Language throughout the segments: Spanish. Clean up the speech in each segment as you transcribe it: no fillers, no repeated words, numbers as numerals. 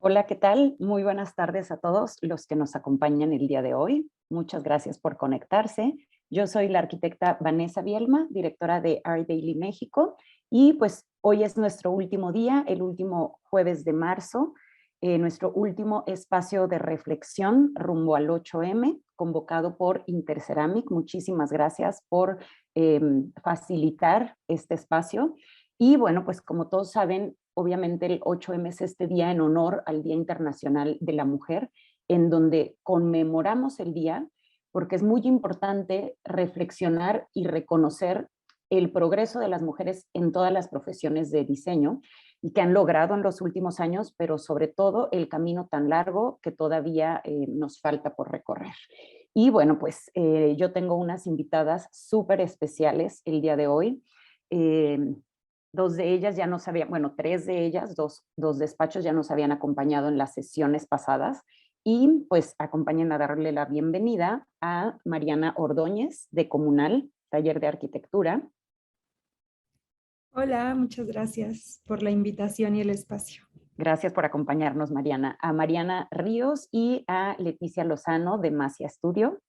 Hola, ¿qué tal? Muy buenas tardes a todos los que nos acompañan el día de hoy. Muchas gracias por conectarse. Yo soy la arquitecta Vanessa Bielma, directora de Art Daily México, y pues hoy es nuestro último día, el último jueves de marzo, nuestro último espacio de reflexión rumbo al 8M, convocado por Interceramic. Muchísimas gracias por facilitar este espacio. Y bueno, pues como todos saben, obviamente el 8M es este día en honor al Día Internacional de la Mujer, en donde conmemoramos el día porque es muy importante reflexionar y reconocer el progreso de las mujeres en todas las profesiones de diseño y que han logrado en los últimos años, pero sobre todo el camino tan largo que todavía nos falta por recorrer. Y bueno, pues yo tengo unas invitadas súper especiales el día de hoy. Eh, Dos de ellas ya nos habían, bueno, tres de ellas, dos despachos ya nos habían acompañado en las sesiones pasadas y pues acompañen a darle la bienvenida a Mariana Ordóñez de Comunal, Taller de Arquitectura. Hola, muchas gracias por la invitación y el espacio. Gracias por acompañarnos, Mariana. A Mariana Ríos y a Leticia Lozano de Macia Studio.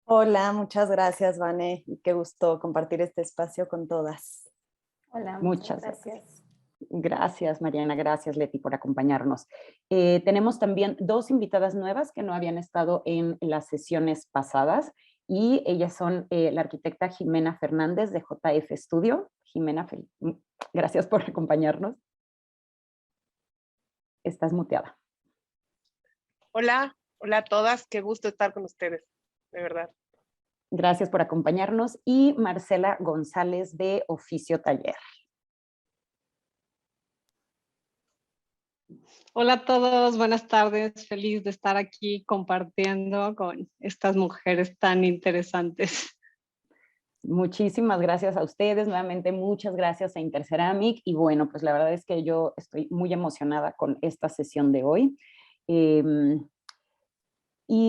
Hola, muchas gracias, Vane. Qué gusto compartir este espacio con todas. Hola, Muchas gracias. Gracias, Mariana. Gracias, Leti, por acompañarnos. Tenemos también dos invitadas nuevas que no habían estado en las sesiones pasadas y ellas son la arquitecta Jimena Fernández de JF Studio. Jimena, gracias por acompañarnos. Estás muteada. Hola, hola a todas. Qué gusto estar con ustedes, de verdad. Gracias por acompañarnos. Y Marcela González de Oficio Taller. Hola a todos, buenas tardes. Feliz de estar aquí compartiendo con estas mujeres tan interesantes. Muchísimas gracias a ustedes, nuevamente muchas gracias a Interceramic y bueno, pues la verdad es que yo estoy muy emocionada con esta sesión de hoy. Y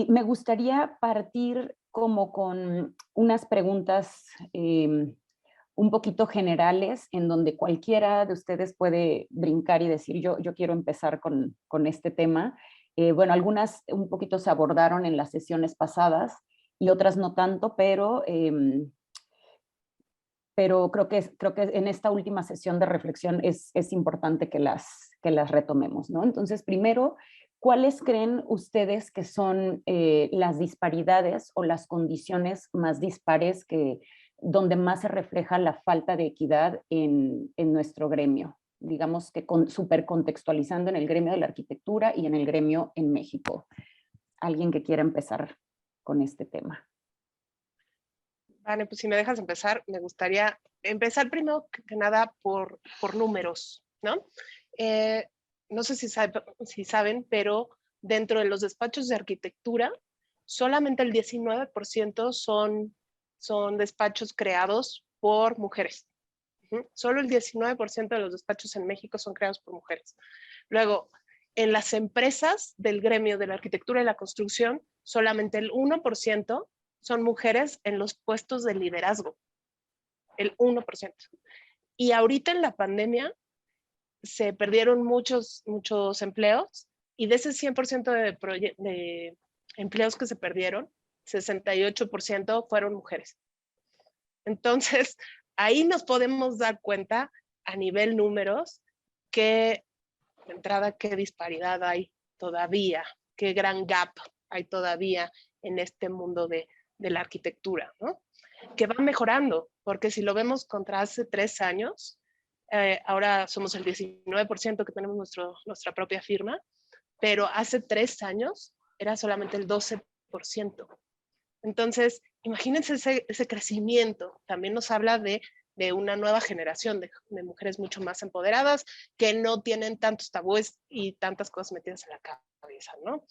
me gustaría partir como con unas preguntas un poquito generales en donde cualquiera de ustedes puede brincar y decir yo quiero empezar con este tema. Bueno, algunas un poquito se abordaron en las sesiones pasadas y otras no tanto, pero creo que en esta última sesión de reflexión es importante que las retomemos, ¿no? Entonces, primero, ¿cuáles creen ustedes que son las disparidades o las condiciones más dispares donde más se refleja la falta de equidad en nuestro gremio? Digamos que súper contextualizando en el gremio de la arquitectura y en el gremio en México. ¿Alguien que quiera empezar con este tema? Vale, pues si me dejas empezar, me gustaría empezar primero que nada por números, ¿no? No sé si saben, pero dentro de los despachos de arquitectura, solamente el 19% son despachos creados por mujeres. Solo el 19% de los despachos en México son creados por mujeres. Luego, en las empresas del gremio de la arquitectura y la construcción, solamente el 1% son mujeres en los puestos de liderazgo. El 1%. Y ahorita en la pandemia se perdieron muchos empleos y de ese 100% de empleos que se perdieron, 68% fueron mujeres. Entonces, ahí nos podemos dar cuenta a nivel números que, de entrada, qué disparidad hay todavía, qué gran gap hay todavía en este mundo de la arquitectura, ¿no? Que va mejorando, porque si lo vemos contra hace 3 años, ahora somos el 19% que tenemos nuestra propia firma, pero hace 3 años era solamente el 12%. Entonces, imagínense ese crecimiento. También nos habla de una nueva generación de mujeres mucho más empoderadas que no tienen tantos tabúes y tantas cosas metidas en la cabeza, ¿no?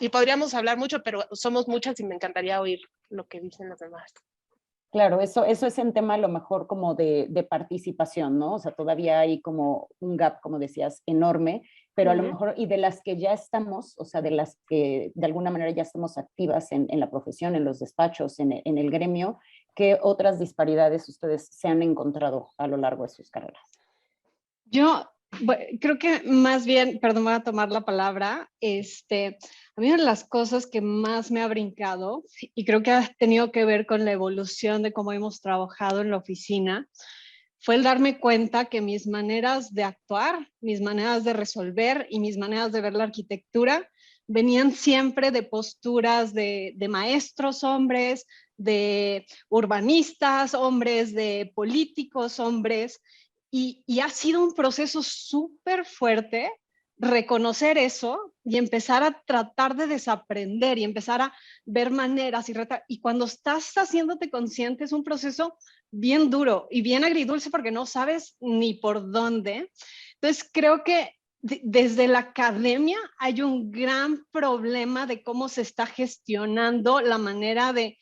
Y podríamos hablar mucho, pero somos muchas y me encantaría oír lo que dicen los demás. Claro, eso es en tema a lo mejor como de participación, ¿no? O sea, todavía hay como un gap, como decías, enorme, pero a lo mejor, y de las que ya estamos, o sea, de las que de alguna manera ya estamos activas en la profesión, en los despachos, en el gremio, ¿qué otras disparidades ustedes se han encontrado a lo largo de sus carreras? Yo creo que más bien, perdón, voy a tomar la palabra, a mí una de las cosas que más me ha brincado, y creo que ha tenido que ver con la evolución de cómo hemos trabajado en la oficina, fue el darme cuenta que mis maneras de actuar, mis maneras de resolver y mis maneras de ver la arquitectura venían siempre de posturas de maestros hombres, de urbanistas hombres, de políticos hombres, y ha sido un proceso súper fuerte reconocer eso y empezar a tratar de desaprender y empezar a ver maneras y cuando estás haciéndote consciente es un proceso bien duro y bien agridulce porque no sabes ni por dónde. Entonces creo que desde la academia hay un gran problema de cómo se está gestionando la manera de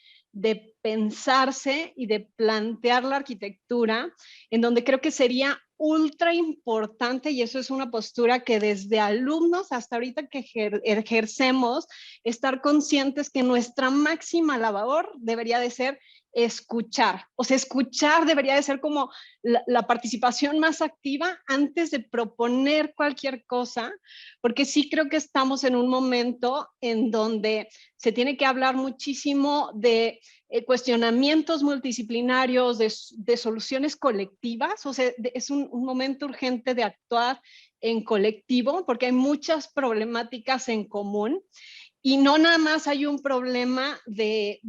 pensarse y de plantear la arquitectura, en donde creo que sería ultra importante, y eso es una postura que desde alumnos hasta ahorita que ejercemos, estar conscientes que nuestra máxima labor debería de ser escuchar. O sea, escuchar debería de ser como la participación más activa antes de proponer cualquier cosa, porque sí creo que estamos en un momento en donde se tiene que hablar muchísimo de cuestionamientos multidisciplinarios, de soluciones colectivas. O sea, es un momento urgente de actuar en colectivo porque hay muchas problemáticas en común y no nada más hay un problema de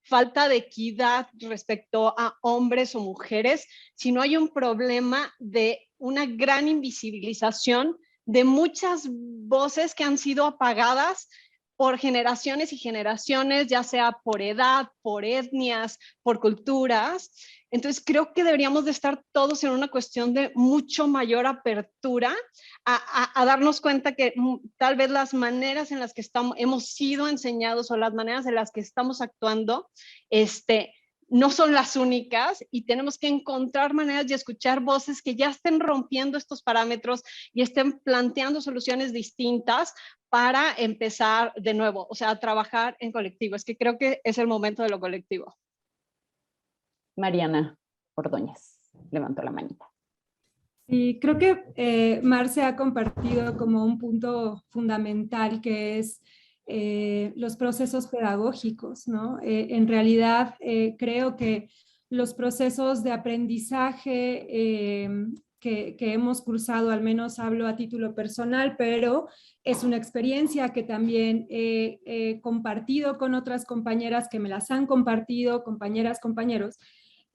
falta de equidad respecto a hombres o mujeres, sino hay un problema de una gran invisibilización de muchas voces que han sido apagadas por generaciones y generaciones, ya sea por edad, por etnias, por culturas. Entonces creo que deberíamos de estar todos en una cuestión de mucho mayor apertura a darnos cuenta que tal vez las maneras en las que hemos sido enseñados o las maneras en las que estamos actuando, no son las únicas y tenemos que encontrar maneras de escuchar voces que ya estén rompiendo estos parámetros y estén planteando soluciones distintas para empezar de nuevo, o sea, a trabajar en colectivo. Es que creo que es el momento de lo colectivo. Mariana Ordóñez levantó la manita. Sí, creo que Marce ha compartido como un punto fundamental que es los procesos pedagógicos, ¿no? En realidad creo que los procesos de aprendizaje que hemos cursado, al menos hablo a título personal, pero es una experiencia que también he compartido con otras compañeras que me las han compartido, compañeras, compañeros,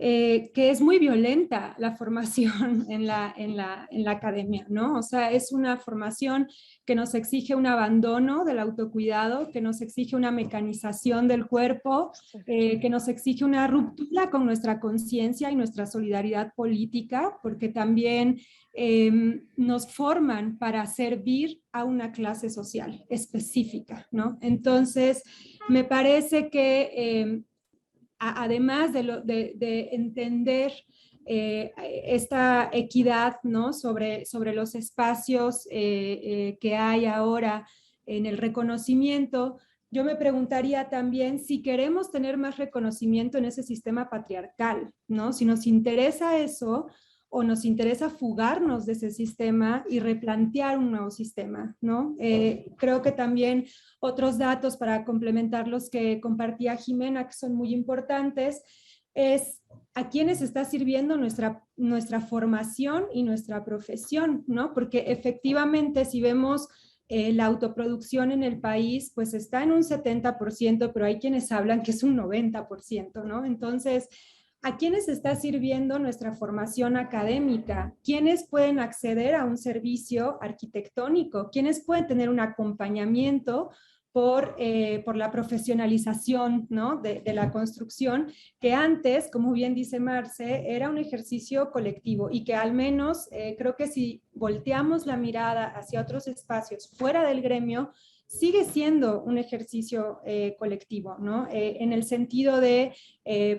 que es muy violenta la formación en la academia, ¿no? O sea, es una formación que nos exige un abandono del autocuidado, que nos exige una mecanización del cuerpo, que nos exige una ruptura con nuestra conciencia y nuestra solidaridad política, porque también nos forman para servir a una clase social específica, ¿no? Entonces, me parece que además de entender esta equidad, ¿no? sobre los espacios que hay ahora en el reconocimiento, yo me preguntaría también si queremos tener más reconocimiento en ese sistema patriarcal, ¿no? Si nos interesa eso o nos interesa fugarnos de ese sistema y replantear un nuevo sistema, ¿no? Creo que también otros datos para complementar los que compartía Jimena, que son muy importantes, es a quiénes está sirviendo nuestra formación y nuestra profesión, ¿no? Porque efectivamente si vemos la autoproducción en el país, pues está en un 70%, pero hay quienes hablan que es un 90%, ¿no? Entonces, ¿A quiénes está sirviendo nuestra formación académica? ¿Quiénes pueden acceder a un servicio arquitectónico? ¿Quiénes pueden tener un acompañamiento por la profesionalización, ¿no? de la construcción, que antes, como bien dice Marce, era un ejercicio colectivo y que al menos creo que si volteamos la mirada hacia otros espacios fuera del gremio, sigue siendo un ejercicio colectivo, ¿no? En el sentido de,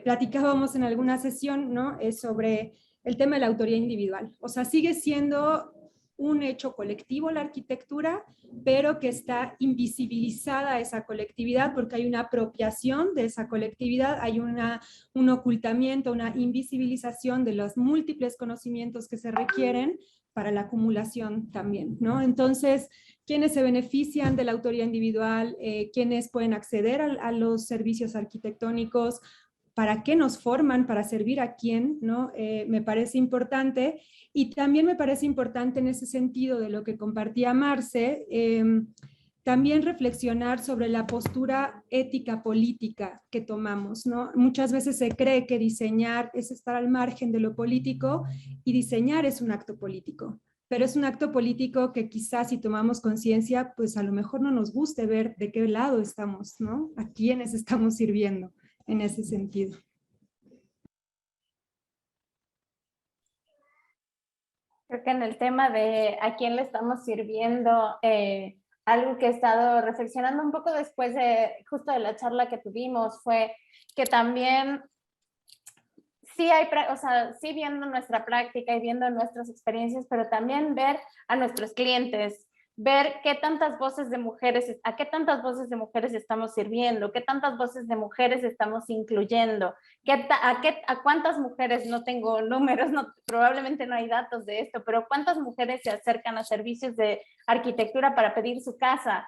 platicábamos en alguna sesión, ¿no? Sobre el tema de la autoría individual. O sea, sigue siendo un hecho colectivo la arquitectura, pero que está invisibilizada esa colectividad porque hay una apropiación de esa colectividad, hay un ocultamiento, una invisibilización de los múltiples conocimientos que se requieren para la acumulación también, ¿no? Entonces, ¿quiénes se benefician de la autoría individual? ¿Quiénes pueden acceder a los servicios arquitectónicos? ¿Para qué nos forman? ¿Para servir a quién? ¿No? Me parece importante. Y también me parece importante en ese sentido de lo que compartía Marce, también reflexionar sobre la postura ética política que tomamos, ¿no? Muchas veces se cree que diseñar es estar al margen de lo político y diseñar es un acto político, pero es un acto político que quizás si tomamos conciencia, pues a lo mejor no nos guste ver de qué lado estamos, ¿no? A quiénes estamos sirviendo en ese sentido. Creo que en el tema de a quién le estamos sirviendo, algo que he estado reflexionando un poco después de justo de la charla que tuvimos fue que también sí hay, o sea, sí viendo nuestra práctica y viendo nuestras experiencias, pero también ver a nuestros clientes, ver qué tantas voces de mujeres, a qué tantas voces de mujeres estamos sirviendo, qué tantas voces de mujeres estamos incluyendo, a cuántas mujeres, no tengo números, probablemente no hay datos de esto, pero cuántas mujeres se acercan a servicios de arquitectura para pedir su casa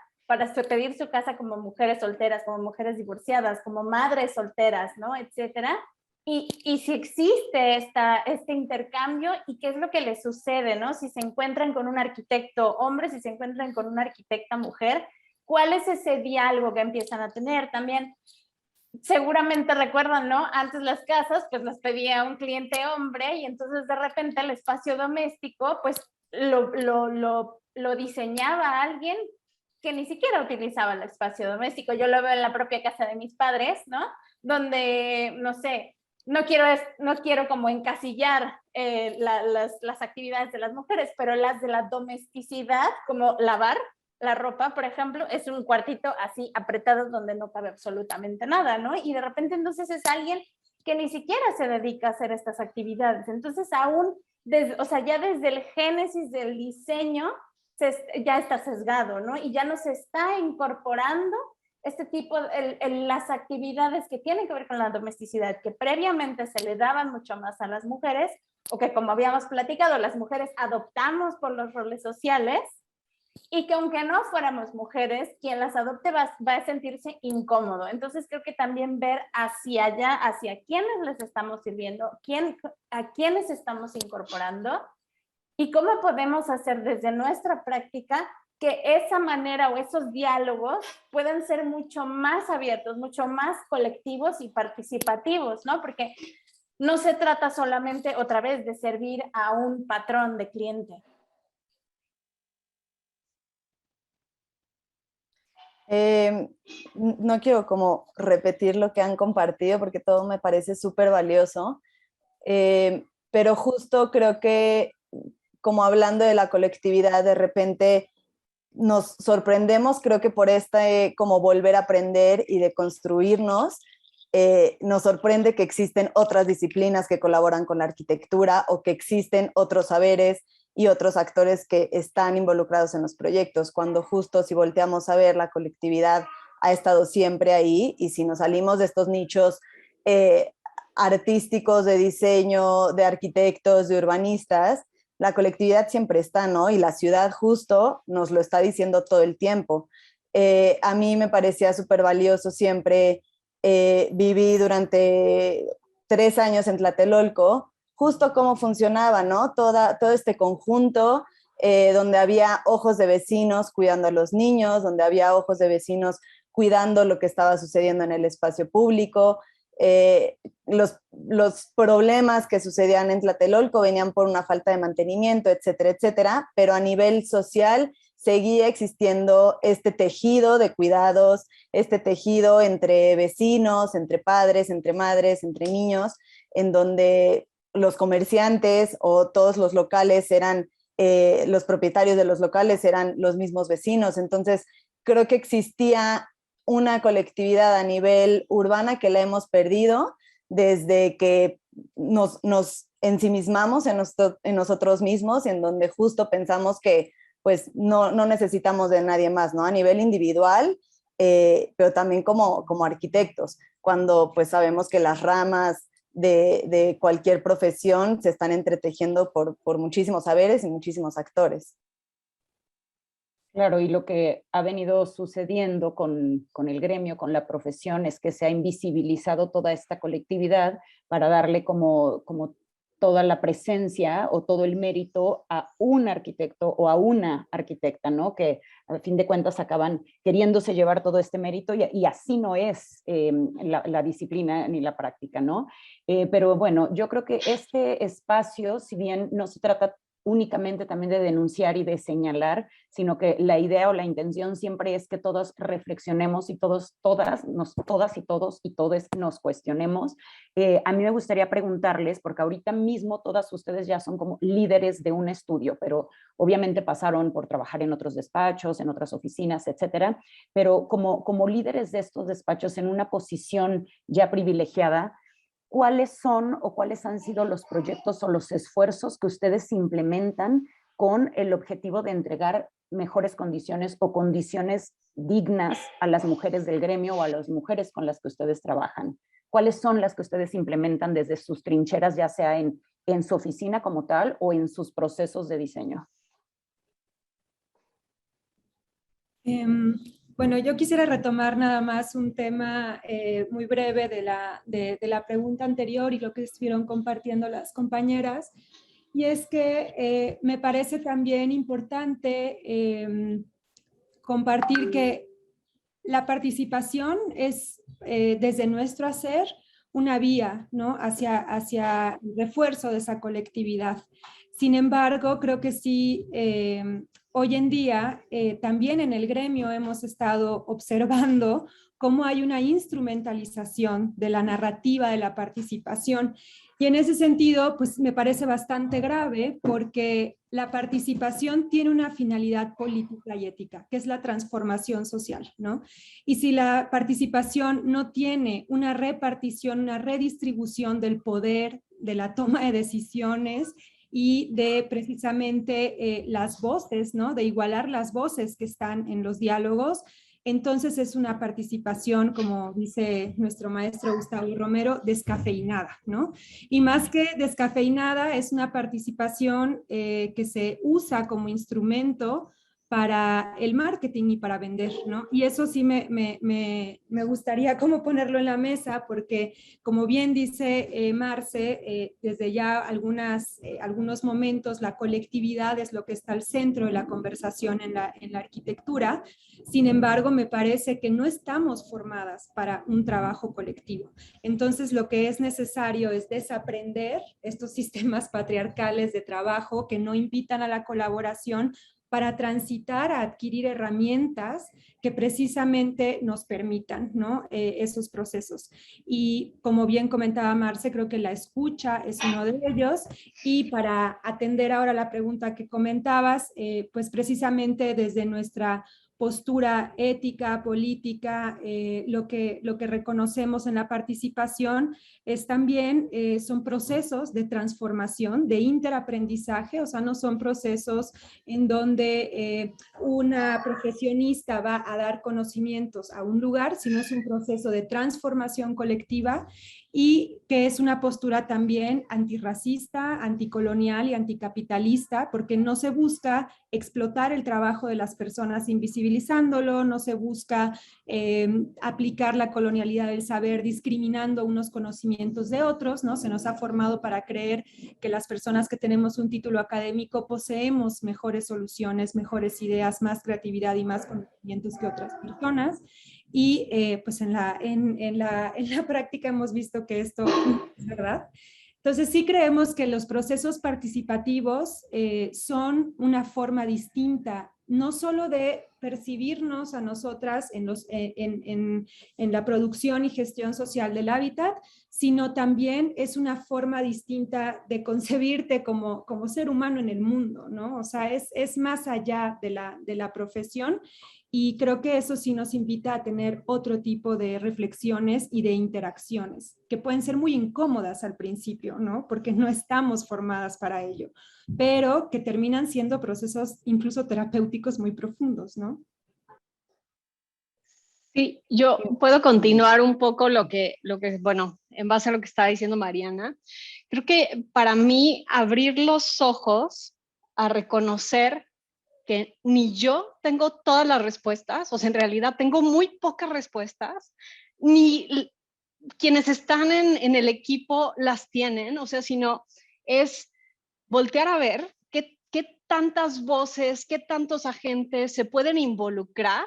como mujeres solteras, como mujeres divorciadas, como madres solteras, ¿no? Etcétera. Y si existe este intercambio y qué es lo que les sucede, ¿no? Si se encuentran con un arquitecto hombre, si se encuentran con una arquitecta mujer, ¿cuál es ese diálogo que empiezan a tener? También, seguramente recuerdan, ¿no? Antes las casas, pues las pedía un cliente hombre y entonces de repente el espacio doméstico, pues lo diseñaba alguien que ni siquiera utilizaba el espacio doméstico. Yo lo veo en la propia casa de mis padres, ¿no? Donde, no sé, no quiero como encasillar las actividades de las mujeres, pero las de la domesticidad, como lavar la ropa, por ejemplo, es un cuartito así apretado donde no cabe absolutamente nada, ¿no? Y de repente entonces es alguien que ni siquiera se dedica a hacer estas actividades. Entonces aún, o sea, ya desde el génesis del diseño ya está sesgado, ¿no? Y ya no se está incorporando este tipo, las actividades que tienen que ver con la domesticidad, que previamente se le daban mucho más a las mujeres, o que como habíamos platicado, las mujeres adoptamos por los roles sociales, y que aunque no fuéramos mujeres, quien las adopte va a sentirse incómodo. Entonces creo que también ver hacia allá, hacia quiénes les estamos sirviendo, a quiénes estamos incorporando, y cómo podemos hacer desde nuestra práctica que esa manera o esos diálogos puedan ser mucho más abiertos, mucho más colectivos y participativos, ¿no? Porque no se trata solamente, otra vez, de servir a un patrón de cliente. No quiero como repetir lo que han compartido porque todo me parece súper valioso, pero justo creo que como hablando de la colectividad, de repente nos sorprendemos, creo que por como volver a aprender y de construirnos, nos sorprende que existen otras disciplinas que colaboran con la arquitectura o que existen otros saberes y otros actores que están involucrados en los proyectos, cuando justo si volteamos a ver la colectividad ha estado siempre ahí, y si nos salimos de estos nichos artísticos, de diseño, de arquitectos, de urbanistas, la colectividad siempre está, ¿no? Y la ciudad justo nos lo está diciendo todo el tiempo. A mí me parecía súper valioso siempre, viví durante 3 años en Tlatelolco, justo cómo funcionaba, ¿no? Todo este conjunto, donde había ojos de vecinos cuidando a los niños, donde había ojos de vecinos cuidando lo que estaba sucediendo en el espacio público, los problemas que sucedían en Tlatelolco venían por una falta de mantenimiento, etcétera, etcétera, pero a nivel social seguía existiendo este tejido de cuidados, este tejido entre vecinos, entre padres, entre madres, entre niños, en donde los comerciantes o todos los locales eran, los propietarios de los locales eran los mismos vecinos. Entonces, creo que existía una colectividad a nivel urbana que la hemos perdido desde que nos ensimismamos en nosotros mismos, en donde justo pensamos que pues no necesitamos de nadie más, ¿no? A nivel individual, pero también como arquitectos, cuando pues sabemos que las ramas de cualquier profesión se están entretejiendo por muchísimos saberes y muchísimos actores. Claro, y lo que ha venido sucediendo con el gremio, con la profesión, es que se ha invisibilizado toda esta colectividad para darle como toda la presencia o todo el mérito a un arquitecto o a una arquitecta, ¿no? Que a fin de cuentas acaban queriéndose llevar todo este mérito y así no es la disciplina ni la práctica, ¿no? Pero bueno, yo creo que este espacio, si bien no se trata únicamente también de denunciar y de señalar, sino que la idea o la intención siempre es que todos reflexionemos y todas y todos y todes nos cuestionemos. A mí me gustaría preguntarles, porque ahorita mismo todas ustedes ya son como líderes de un estudio, pero obviamente pasaron por trabajar en otros despachos, en otras oficinas, etcétera, pero como líderes de estos despachos en una posición ya privilegiada, ¿cuáles son o cuáles han sido los proyectos o los esfuerzos que ustedes implementan con el objetivo de entregar mejores condiciones o condiciones dignas a las mujeres del gremio o a las mujeres con las que ustedes trabajan? ¿Cuáles son las que ustedes implementan desde sus trincheras, ya sea en su oficina como tal o en sus procesos de diseño? Bueno, yo quisiera retomar nada más un tema muy breve de la pregunta anterior y lo que estuvieron compartiendo las compañeras, y es que me parece también importante compartir que la participación es desde nuestro hacer una vía, ¿no? hacia el refuerzo de esa colectividad. Sin embargo, creo que sí, hoy en día también en el gremio hemos estado observando cómo hay una instrumentalización de la narrativa de la participación. Y en ese sentido, pues me parece bastante grave porque la participación tiene una finalidad política y ética, que es la transformación social, ¿no? Y si la participación no tiene una repartición, una redistribución del poder, de la toma de decisiones y de precisamente las voces, ¿no? De igualar las voces que están en los diálogos, entonces es una participación, como dice nuestro maestro Gustavo Romero, descafeinada, ¿no? Y más que descafeinada, es una participación que se usa como instrumento para el marketing y para vender, ¿no? Y eso sí me gustaría como ponerlo en la mesa, porque como bien dice Marce, desde ya algunos momentos la colectividad es lo que está al centro de la conversación en la arquitectura. Sin embargo, me parece que no estamos formadas para un trabajo colectivo. Entonces, lo que es necesario es desaprender estos sistemas patriarcales de trabajo que no invitan a la colaboración, para transitar a adquirir herramientas que precisamente nos permitan, ¿no? Esos procesos. Y como bien comentaba Marce, creo que la escucha es uno de ellos. Y para atender ahora la pregunta que comentabas, pues precisamente desde nuestra postura ética, política, lo que reconocemos en la participación es también, son procesos de transformación, de interaprendizaje, o sea, no son procesos en donde una profesionista va a dar conocimientos a un lugar, sino es un proceso de transformación colectiva y que es una postura también antirracista, anticolonial y anticapitalista, porque no se busca explotar el trabajo de las personas invisibilizándolo, no se busca aplicar la colonialidad del saber discriminando unos conocimientos de otros, ¿no? Se nos ha formado para creer que las personas que tenemos un título académico poseemos mejores soluciones, mejores ideas, más creatividad y más conocimientos que otras personas. y pues en la práctica hemos visto que esto es verdad. Entonces sí creemos que los procesos participativos son una forma distinta, no solo de percibirnos a nosotras en la producción y gestión social del hábitat, sino también es una forma distinta de concebirte como ser humano en el mundo, ¿no? O sea, es más allá de la profesión, y creo que eso sí nos invita a tener otro tipo de reflexiones y de interacciones que pueden ser muy incómodas al principio, ¿no? Porque no estamos formadas para ello, pero que terminan siendo procesos incluso terapéuticos muy profundos, ¿no? Sí, yo puedo continuar un poco bueno, en base a lo que estaba diciendo Mariana. Creo que para mí abrir los ojos a reconocer que ni yo tengo todas las respuestas, o sea, en realidad tengo muy pocas respuestas, ni quienes están en el equipo las tienen, o sea, sino es voltear a ver qué tantas voces, qué tantos agentes se pueden involucrar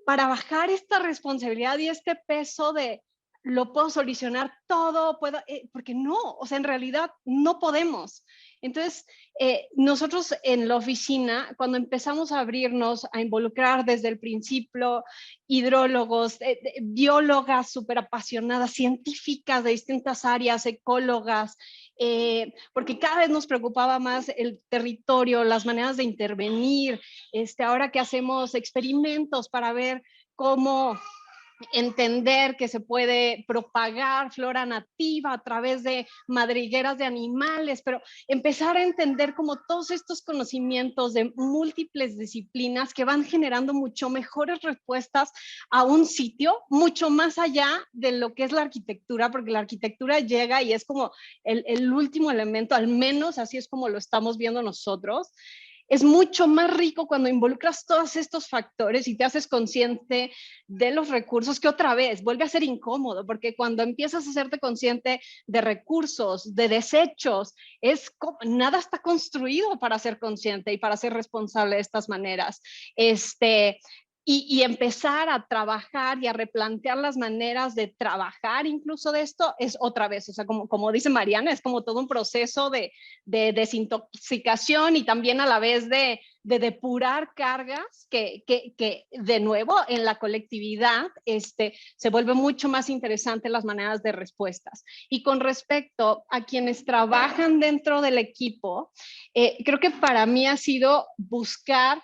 para bajar esta responsabilidad y este peso de lo puedo solucionar todo, puedo, porque no, o sea, en realidad no podemos. Entonces, nosotros en la oficina, cuando empezamos a abrirnos, a involucrar desde el principio hidrólogos, biólogas súper apasionadas, científicas de distintas áreas, ecólogas, porque cada vez nos preocupaba más el territorio, las maneras de intervenir, ahora que hacemos experimentos para ver cómo entender que se puede propagar flora nativa a través de madrigueras de animales, pero empezar a entender como todos estos conocimientos de múltiples disciplinas que van generando mucho mejores respuestas a un sitio, mucho más allá de lo que es la arquitectura, porque la arquitectura llega y es como el último elemento, al menos así es como lo estamos viendo nosotros. Es mucho más rico cuando involucras todos estos factores y te haces consciente de los recursos, que otra vez vuelve a ser incómodo, porque cuando empiezas a hacerte consciente de recursos, de desechos, nada está construido para ser consciente y para ser responsable de estas maneras. Y empezar a trabajar y a replantear las maneras de trabajar incluso de esto es otra vez, o sea, como dice Mariana, es como todo un proceso de desintoxicación y también a la vez de depurar cargas que de nuevo en la colectividad se vuelve mucho más interesante las maneras de respuestas. Y con respecto a quienes trabajan dentro del equipo, creo que para mí ha sido buscar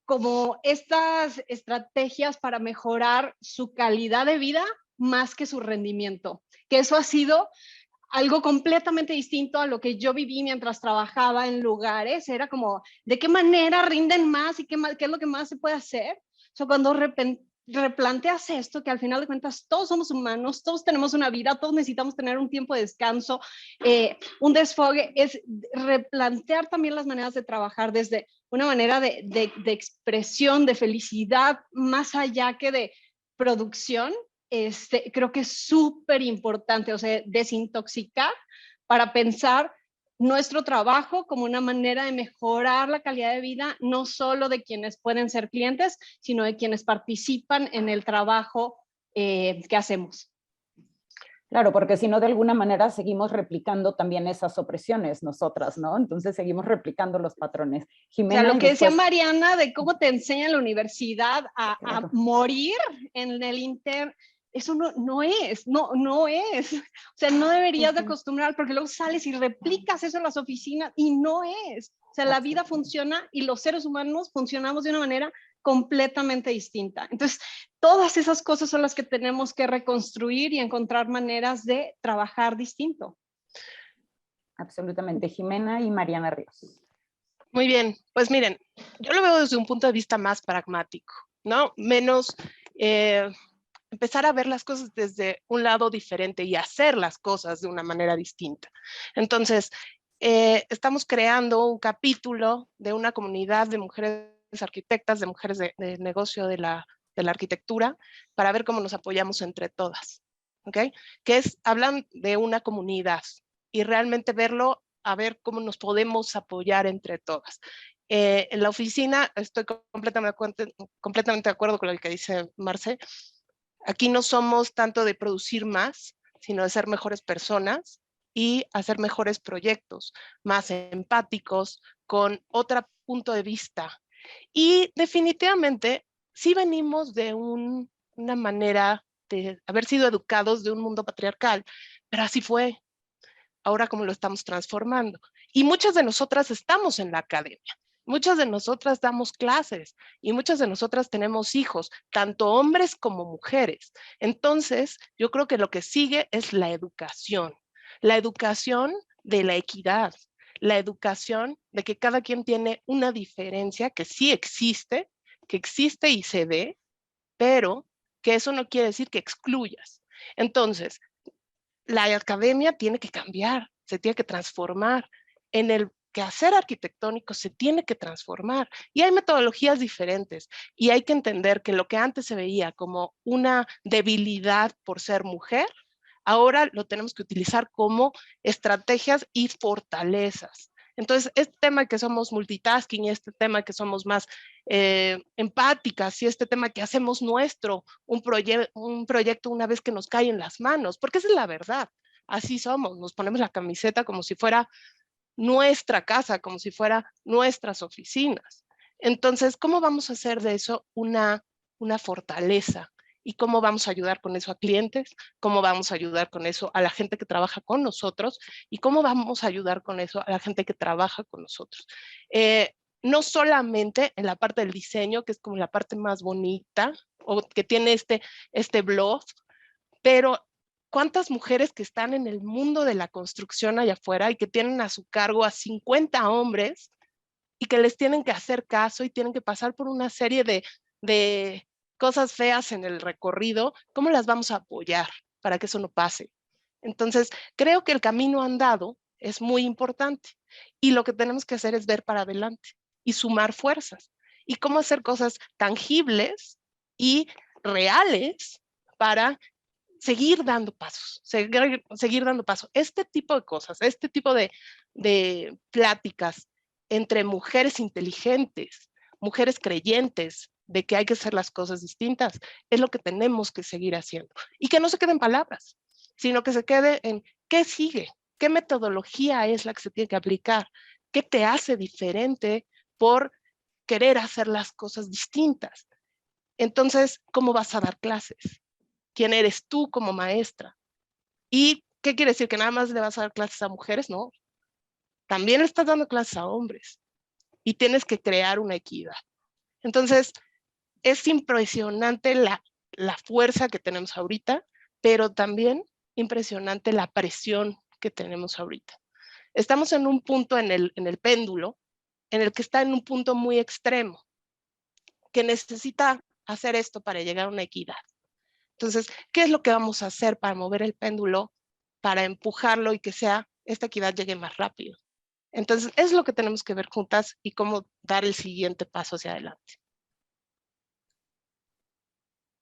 como estas estrategias para mejorar su calidad de vida más que su rendimiento, que eso ha sido algo completamente distinto a lo que yo viví mientras trabajaba en lugares. Era como, ¿de qué manera rinden más y qué es lo que más se puede hacer? O sea, cuando replanteas esto, que al final de cuentas todos somos humanos, todos tenemos una vida, todos necesitamos tener un tiempo de descanso, un desfogue, es replantear también las maneras de trabajar desde una manera de expresión, de felicidad, más allá que de producción. Creo que es súper importante, o sea, desintoxicar para pensar nuestro trabajo como una manera de mejorar la calidad de vida, no solo de quienes pueden ser clientes, sino de quienes participan en el trabajo que hacemos. Claro, porque si no, de alguna manera seguimos replicando también esas opresiones nosotras, ¿no? Entonces seguimos replicando los patrones. Jimena, o sea, lo que después... decía Mariana de cómo te enseña en la universidad a morir en el eso no es. O sea, no deberías de acostumbrar, porque luego sales y replicas eso en las oficinas y no es. O sea, la vida funciona y los seres humanos funcionamos de una manera completamente distinta. Entonces, todas esas cosas son las que tenemos que reconstruir y encontrar maneras de trabajar distinto. Absolutamente. Jimena y Mariana Ríos. Muy bien, pues miren, yo lo veo desde un punto de vista más pragmático, ¿no? Menos empezar a ver las cosas desde un lado diferente y hacer las cosas de una manera distinta. Entonces, estamos creando un capítulo de una comunidad de mujeres arquitectas, de mujeres de negocio de la arquitectura, para ver cómo nos apoyamos entre todas, ¿ok? Hablan de una comunidad y realmente verlo, a ver cómo nos podemos apoyar entre todas. En la oficina estoy completamente de acuerdo con lo que dice Marce. Aquí no somos tanto de producir más, sino de ser mejores personas y hacer mejores proyectos, más empáticos, con otro punto de vista. Y definitivamente sí venimos de una manera de haber sido educados de un mundo patriarcal, pero así fue. Ahora cómo lo estamos transformando. Y muchas de nosotras estamos en la academia. Muchas de nosotras damos clases y muchas de nosotras tenemos hijos, tanto hombres como mujeres. Entonces, yo creo que lo que sigue es la educación de la equidad, la educación de que cada quien tiene una diferencia que sí existe, que existe y se ve, pero que eso no quiere decir que excluyas. Entonces, la academia tiene que cambiar, se tiene que transformar. En el quehacer arquitectónico se tiene que transformar y hay metodologías diferentes y hay que entender que lo que antes se veía como una debilidad por ser mujer, ahora lo tenemos que utilizar como estrategias y fortalezas. Entonces, este tema que somos multitasking y este tema que somos más empáticas y este tema que hacemos nuestro, un proyecto una vez que nos cae en las manos, porque esa es la verdad. Así somos, nos ponemos la camiseta como si fuera nuestra casa, como si fuera nuestras oficinas. Entonces, ¿cómo vamos a hacer de eso una fortaleza? ¿Y cómo vamos a ayudar con eso a clientes? ¿Cómo vamos a ayudar con eso a la gente que trabaja con nosotros? ¿Y cómo vamos a ayudar con eso a la gente que trabaja con nosotros? No solamente en la parte del diseño, que es como la parte más bonita, o que tiene este blog, pero ¿cuántas mujeres que están en el mundo de la construcción allá afuera y que tienen a su cargo a 50 hombres y que les tienen que hacer caso y tienen que pasar por una serie de cosas feas en el recorrido? ¿Cómo las vamos a apoyar para que eso no pase? Entonces, creo que el camino andado es muy importante y lo que tenemos que hacer es ver para adelante y sumar fuerzas y cómo hacer cosas tangibles y reales para seguir dando pasos, seguir dando pasos. Este tipo de cosas, este tipo de pláticas entre mujeres inteligentes, mujeres creyentes de que hay que hacer las cosas distintas, es lo que tenemos que seguir haciendo. Y que no se quede en palabras, sino que se quede en qué sigue, qué metodología es la que se tiene que aplicar, qué te hace diferente por querer hacer las cosas distintas. Entonces, ¿cómo vas a dar clases? ¿Quién eres tú como maestra? ¿Y qué quiere decir? ¿Que nada más le vas a dar clases a mujeres? No, también le estás dando clases a hombres y tienes que crear una equidad. Entonces, es impresionante la fuerza que tenemos ahorita, pero también impresionante la presión que tenemos ahorita. Estamos en un punto en el péndulo en el que está en un punto muy extremo, que necesita hacer esto para llegar a una equidad. Entonces, ¿qué es lo que vamos a hacer para mover el péndulo, para empujarlo y que esta equidad llegue más rápido? Entonces, es lo que tenemos que ver juntas y cómo dar el siguiente paso hacia adelante.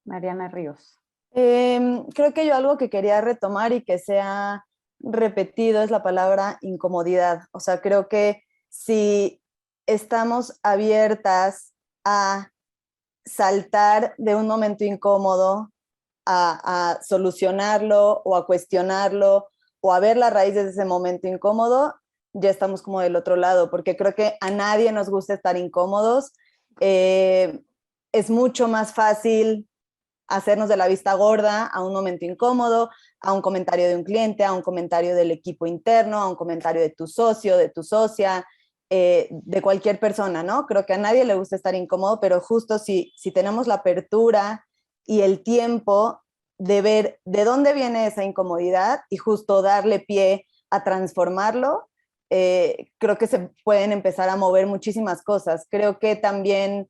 Mariana Ríos. Creo que yo algo que quería retomar y que se ha repetido es la palabra incomodidad. O sea, creo que si estamos abiertas a saltar de un momento incómodo a solucionarlo o a cuestionarlo o a ver la raíz de ese momento incómodo, ya estamos como del otro lado, porque creo que a nadie nos gusta estar incómodos. Es mucho más fácil hacernos de la vista gorda a un momento incómodo, a un comentario de un cliente, a un comentario del equipo interno, a un comentario de tu socio, de tu socia, de cualquier persona, ¿no? Creo que a nadie le gusta estar incómodo, pero justo si tenemos la apertura y el tiempo de ver de dónde viene esa incomodidad y justo darle pie a transformarlo, creo que se pueden empezar a mover muchísimas cosas. Creo que también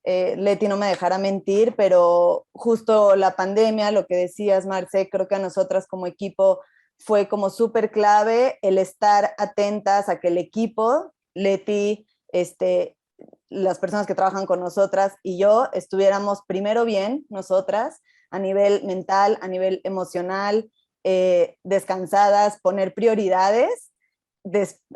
Leti no me dejará mentir, pero justo la pandemia, lo que decías, Marce, creo que a nosotras como equipo fue como súper clave el estar atentas a que el equipo, Leti, las personas que trabajan con nosotras y yo estuviéramos primero bien, nosotras, a nivel mental, a nivel emocional, descansadas, poner prioridades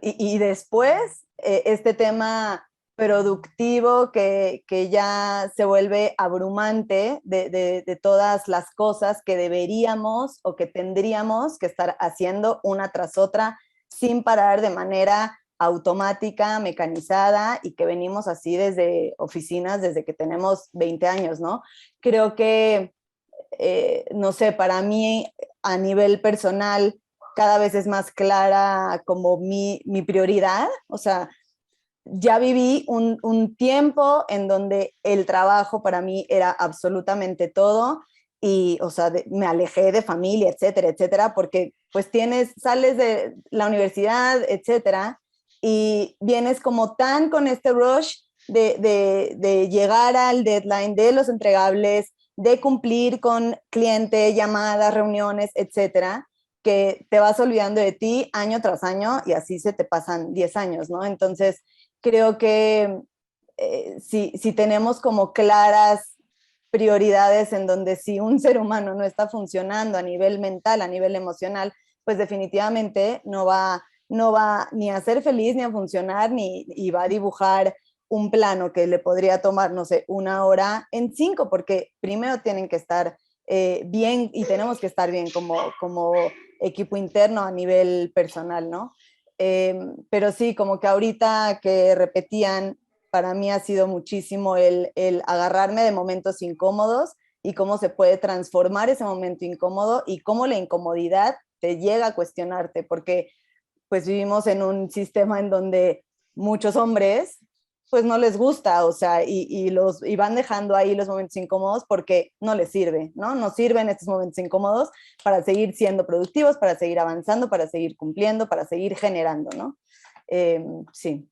y después este tema productivo que ya se vuelve abrumante de todas las cosas que deberíamos o que tendríamos que estar haciendo una tras otra sin parar de manera automática, mecanizada, y que venimos así desde oficinas desde que tenemos 20 años, ¿no? Creo que, no sé, para mí a nivel personal cada vez es más clara como mi prioridad, o sea, ya viví un tiempo en donde el trabajo para mí era absolutamente todo y, o sea, me alejé de familia, etcétera, etcétera, porque pues sales de la universidad, etcétera, y vienes como tan con este rush de llegar al deadline de los entregables, de cumplir con cliente, llamadas, reuniones, etcétera, que te vas olvidando de ti año tras año y así se te pasan 10 años, ¿no? Entonces, creo que si tenemos como claras prioridades en donde si un ser humano no está funcionando a nivel mental, a nivel emocional, pues definitivamente no va ni a ser feliz, ni a funcionar, y va a dibujar un plano que le podría tomar, no sé, 1 hora en 5, porque primero tienen que estar bien y tenemos que estar bien como equipo interno a nivel personal, ¿no? Pero sí, como que ahorita que repetían, para mí ha sido muchísimo el agarrarme de momentos incómodos y cómo se puede transformar ese momento incómodo y cómo la incomodidad te llega a cuestionarte, porque pues vivimos en un sistema en donde muchos hombres pues no les gusta, o sea, y van dejando ahí los momentos incómodos porque no les sirve, ¿no? No sirven estos momentos incómodos para seguir siendo productivos, para seguir avanzando, para seguir cumpliendo, para seguir generando, ¿no? Sí.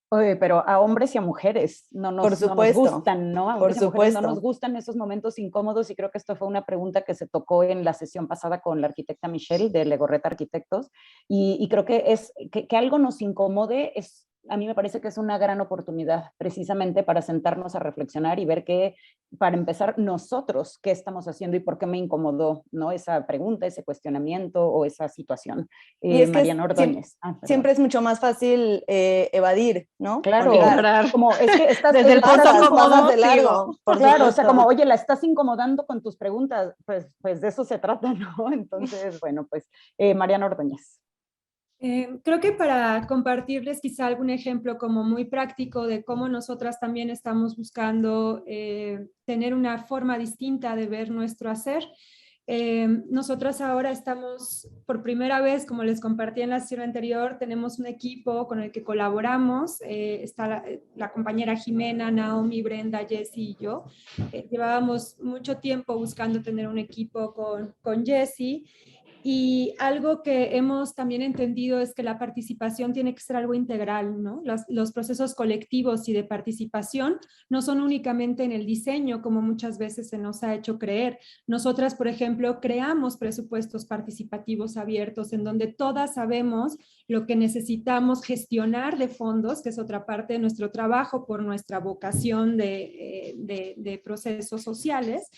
Oye, pero a hombres y a mujeres Por no nos supuesto, gustan, ¿no? A por hombres y a mujeres no nos supuesto. gustan esos momentos incómodos, y creo que esto fue una pregunta que se tocó en la sesión pasada con la arquitecta Michelle de Legorreta Arquitectos, y creo que que algo nos incomode a mí me parece que es una gran oportunidad precisamente para sentarnos a reflexionar y ver para empezar, nosotros qué estamos haciendo y por qué me incomodó, ¿no? Esa pregunta, ese cuestionamiento o esa situación. Y es que Mariana Ordóñez. siempre es mucho más fácil evadir, ¿no? Claro, Ignorar. como es que Desde el punto pasas cómodo, de largo, digo, por claro, o supuesto. sea, como, oye, la estás incomodando con tus preguntas, pues de eso se trata, ¿no? Entonces, bueno, pues, Mariana Ordóñez. Creo que para compartirles quizá algún ejemplo como muy práctico de cómo nosotras también estamos buscando tener una forma distinta de ver nuestro hacer. Nosotras ahora estamos por primera vez, como les compartí en la sesión anterior, tenemos un equipo con el que colaboramos. Está la compañera Jimena, Naomi, Brenda, Jessie y yo. Llevábamos mucho tiempo buscando tener un equipo con Jessie. Y algo que hemos también entendido es que la participación tiene que ser algo integral, ¿no? Los procesos colectivos y de participación no son únicamente en el diseño, como muchas veces se nos ha hecho creer. Nosotras, por ejemplo, creamos presupuestos participativos abiertos en donde todas sabemos lo que necesitamos gestionar de fondos, que es otra parte de nuestro trabajo por nuestra vocación de procesos sociales,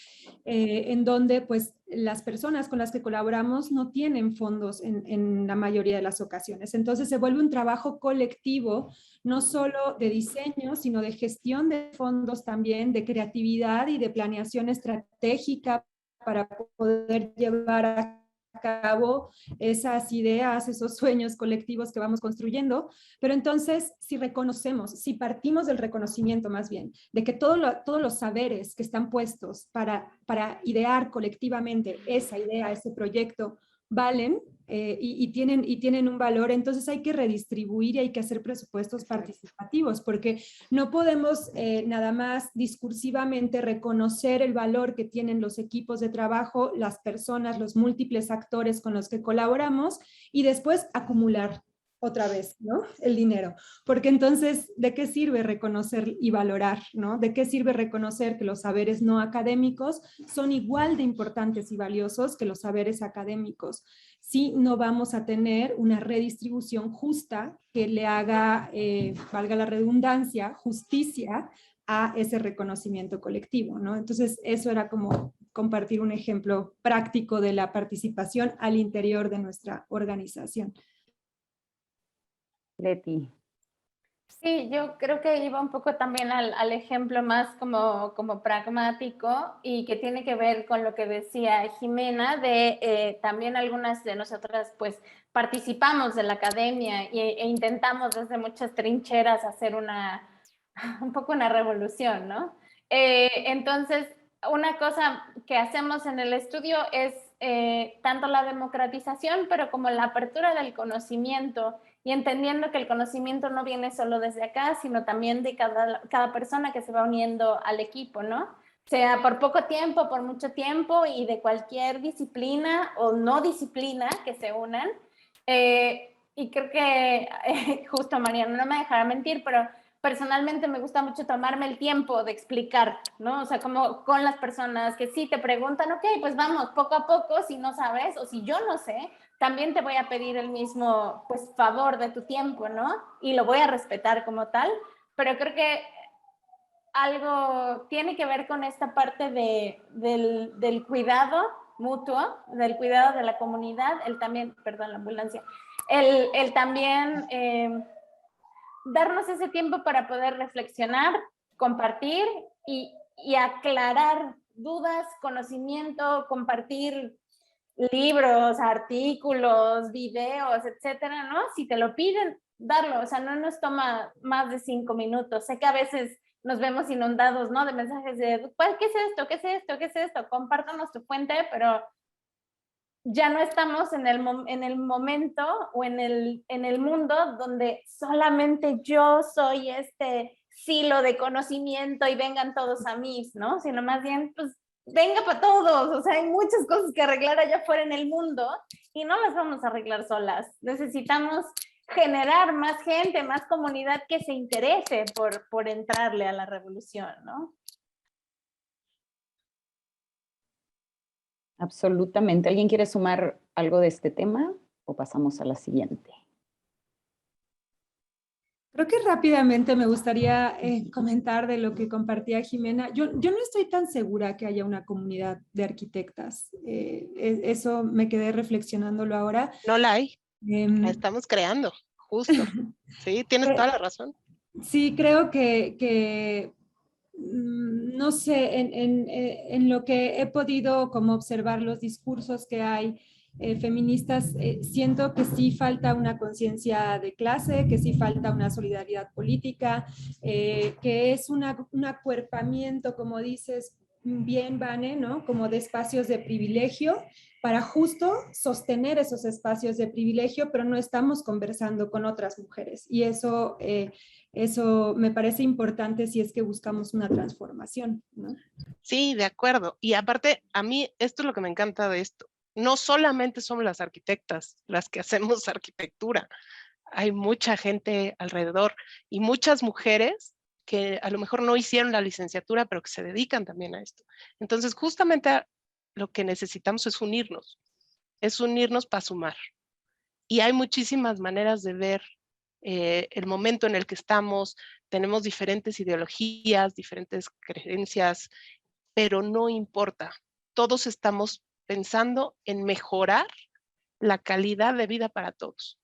en donde pues las personas con las que colaboramos no tienen fondos en la mayoría de las ocasiones. Entonces se vuelve un trabajo colectivo, no solo de diseño, sino de gestión de fondos también, de creatividad y de planeación estratégica para poder llevar a cabo esas ideas, esos sueños colectivos que vamos construyendo. Pero entonces, si reconocemos, si partimos del reconocimiento más bien, de que todos los saberes que están puestos para idear colectivamente esa idea, ese proyecto, valen y tienen un valor, entonces hay que redistribuir y hay que hacer presupuestos participativos, porque no podemos nada más discursivamente reconocer el valor que tienen los equipos de trabajo, las personas, los múltiples actores con los que colaboramos y después acumular otra vez, ¿no? El dinero. Porque entonces, ¿de qué sirve reconocer y valorar, ¿no? ¿De qué sirve reconocer que los saberes no académicos son igual de importantes y valiosos que los saberes académicos si no vamos a tener una redistribución justa que le haga, valga la redundancia, justicia a ese reconocimiento colectivo, ¿no? Entonces, eso era como compartir un ejemplo práctico de la participación al interior de nuestra organización. Leti. Sí, yo creo que iba un poco también al ejemplo más como pragmático y que tiene que ver con lo que decía Jimena, de también algunas de nosotras pues participamos de la academia e intentamos desde muchas trincheras hacer un poco una revolución, ¿no? Entonces, una cosa que hacemos en el estudio es tanto la democratización, pero como la apertura del conocimiento y entendiendo que el conocimiento no viene solo desde acá, sino también de cada persona que se va uniendo al equipo, ¿no? Sea por poco tiempo, por mucho tiempo y de cualquier disciplina o no disciplina que se unan. Y creo que justo Mariana no me dejará mentir, pero personalmente me gusta mucho tomarme el tiempo de explicar, ¿no? O sea, como con las personas que sí te preguntan, ok, pues vamos, poco a poco, si no sabes o si yo no sé, también te voy a pedir el mismo, pues, favor de tu tiempo, ¿no? Y lo voy a respetar como tal, pero creo que algo tiene que ver con esta parte del cuidado mutuo, del cuidado de la comunidad, el también, perdón, la ambulancia, el también darnos ese tiempo para poder reflexionar, compartir y aclarar dudas, conocimiento, compartir libros, artículos, videos, etcétera, ¿no? Si te lo piden, darlo, o sea, no nos toma más de 5 minutos. Sé que a veces nos vemos inundados, ¿no? De mensajes de, ¿qué es esto? ¿Qué es esto? ¿Qué es esto? Compártanos tu fuente, pero ya no estamos en el momento o en el mundo donde solamente yo soy este silo de conocimiento y vengan todos a mí, ¿no? Sino más bien, pues, venga para todos. O sea, hay muchas cosas que arreglar allá afuera en el mundo y no las vamos a arreglar solas. Necesitamos generar más gente, más comunidad que se interese por entrarle a la revolución, ¿no? Absolutamente. ¿Alguien quiere sumar algo de este tema o pasamos a la siguiente? Creo que rápidamente me gustaría comentar de lo que compartía Jimena. Yo no estoy tan segura que haya una comunidad de arquitectas. Eso me quedé reflexionándolo ahora. No la hay, la Em, estamos creando, justo. Sí, tienes toda la razón. Sí, creo que no sé, en lo que he podido como observar los discursos que hay feministas, siento que sí falta una conciencia de clase, que sí falta una solidaridad política, que es un acuerpamiento, como dices bien, Vane, ¿no? Como de espacios de privilegio para justo sostener esos espacios de privilegio, pero no estamos conversando con otras mujeres. Y eso me parece importante si es que buscamos una transformación, ¿no? Sí, de acuerdo. Y aparte, a mí esto es lo que me encanta de esto. No solamente somos las arquitectas las que hacemos arquitectura, hay mucha gente alrededor y muchas mujeres que a lo mejor no hicieron la licenciatura, pero que se dedican también a esto. Entonces, justamente lo que necesitamos es unirnos para sumar. Y hay muchísimas maneras de ver el momento en el que estamos, tenemos diferentes ideologías, diferentes creencias, pero no importa. Todos estamos pensando en mejorar la calidad de vida para todos,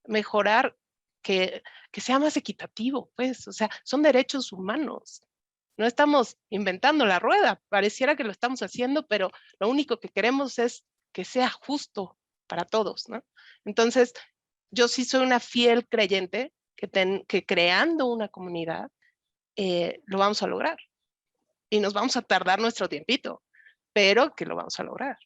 mejorar que sea más equitativo, pues, o sea, son derechos humanos. No estamos inventando la rueda, pareciera que lo estamos haciendo, pero lo único que queremos es que sea justo para todos, ¿no? Entonces, yo sí soy una fiel creyente que creando una comunidad lo vamos a lograr y nos vamos a tardar nuestro tiempito, pero que lo vamos a lograr.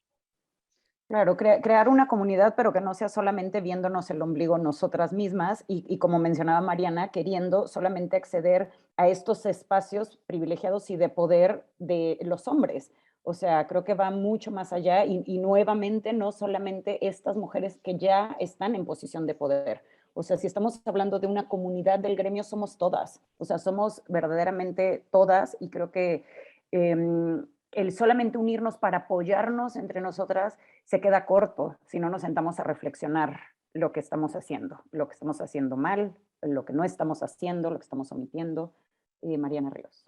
Claro, crear una comunidad, pero que no sea solamente viéndonos el ombligo nosotras mismas y como mencionaba Mariana, queriendo solamente acceder a estos espacios privilegiados y de poder de los hombres. O sea, creo que va mucho más allá y nuevamente no solamente estas mujeres que ya están en posición de poder. O sea, si estamos hablando de una comunidad del gremio, somos todas. O sea, somos verdaderamente todas y creo que el solamente unirnos para apoyarnos entre nosotras se queda corto si no nos sentamos a reflexionar lo que estamos haciendo mal, lo que no estamos haciendo, lo que estamos omitiendo. Mariana Ríos.